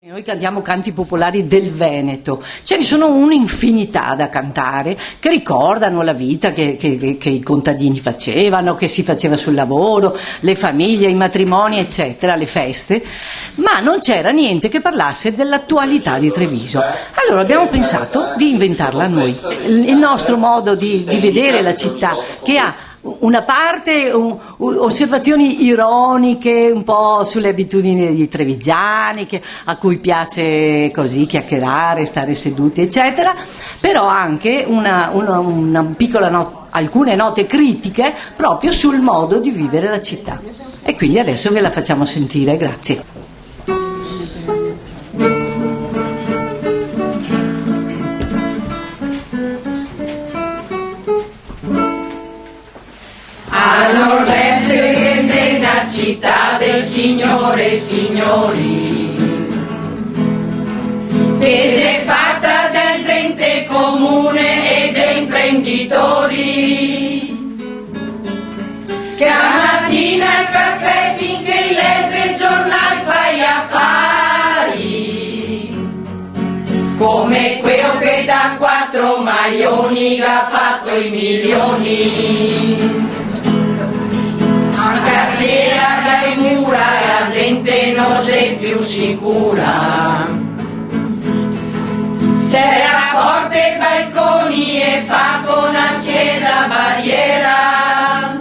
Noi cantiamo canti popolari del Veneto, ce ne sono un'infinità da cantare che ricordano la vita che i contadini facevano, che si faceva sul lavoro, le famiglie, i matrimoni eccetera, le feste, ma non c'era niente che parlasse dell'attualità di Treviso. Allora abbiamo pensato di inventarla noi, il nostro modo di vedere la città, che ha una parte osservazioni ironiche un po' sulle abitudini dei trevigiani, a cui piace così chiacchierare, stare seduti eccetera, però anche una piccola alcune note critiche proprio sul modo di vivere la città, e quindi adesso ve la facciamo sentire. Grazie. A nord-est Treviso, la città del Signore e signori, che si è fatta da gente comune e da imprenditori, che a mattina il caffè finché lese il giornale fai affari, come quello che da 4 maglioni ha fatto i milioni. Anche se dai mura la gente non c'è più sicura, se la porta e balconi e fa con accesa barriera,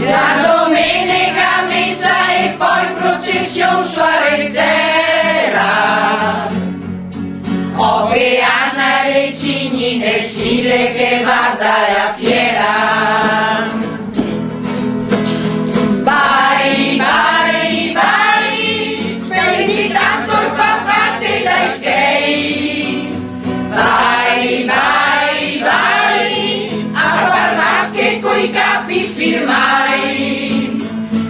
la domenica messa e poi processione su Arestera, o che Anna Recigni nel Sile che guarda la fiera. Vai, vai, vai, spendi tanto il papate dai skate. Vai, vai, vai, a far vasche coi capi firmai.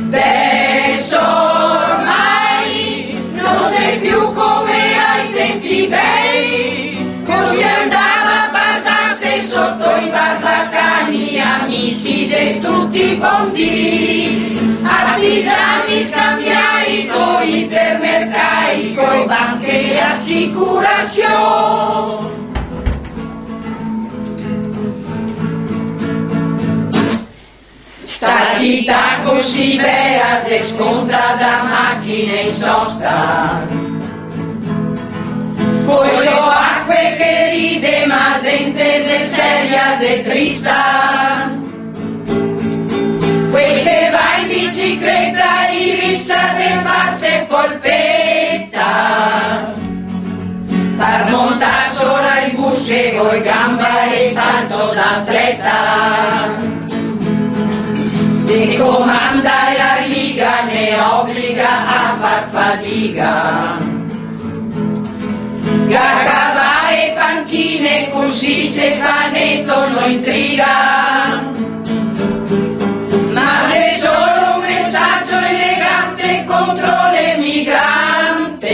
Adesso ormai non è più come ai tempi bei, così andava a basarsi sotto i barbacani, amici di tutti i bondi. Artigiani scambiai coi ipermercati, coi banche e assicurazioni. Sta città così bella se sconta da macchine in sosta, poi so acque che ride ma gente se seria se trista. Quel che va in bicicletta i risca di farsi polpetta, per montare sopra il bus e coi gamba e salto d'atleta, e comanda la liga ne obbliga a far fatica, gacava e panchine così se fa netto non intriga. Ma se solo un messaggio elegante contro l'emigrante,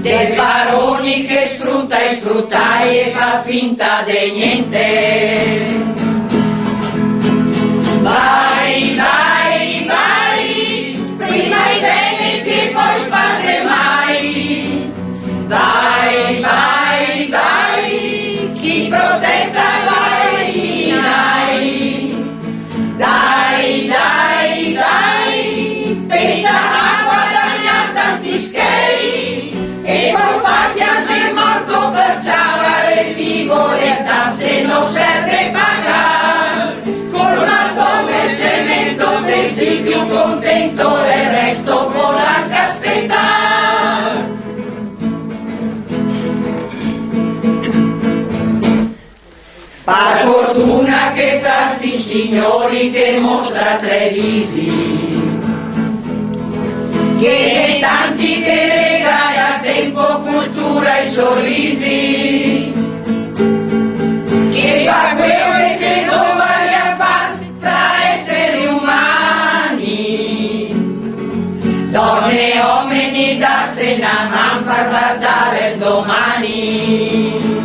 dei baroni che sfrutta e sfruttai e fa finta di niente. Vai, vai, vai, prima i veneti e poi spase mai. Vai, vai, vai, chi protesta va eliminai. Dai, dai, dai, pensa a guadagnare tanti skate e poi fa piangere morto per ciavare il vivo, le tasse non serve pagare, col marco e il cemento te sei più contento e il resto può anche aspettare. Per fortuna che fra sti signori che mostra Trevisi, che c'è tanti che regala a tempo cultura e sorrisi, che fa quello che si dovrebbe fare fra esseri umani, donne e uomini darsi una mano per guardare il domani.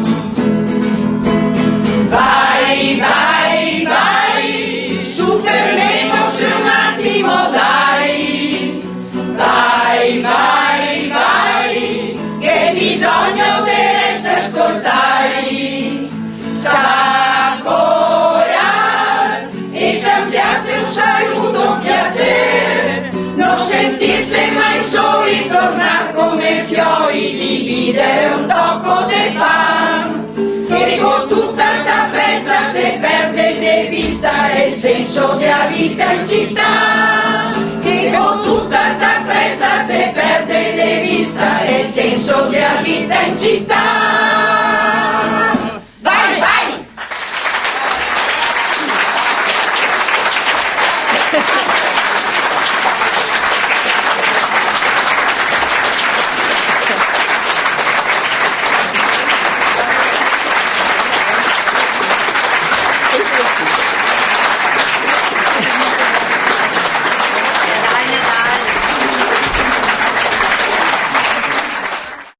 Vai, vai, vai, su fermiamo su un attimo dai, vai, torna come fioi di lidere un tocco de pan, che con tutta sta pressa se perde di vista il senso della vita in città, che con tutta sta pressa se perde di vista il senso della vita in città. Vai, vai!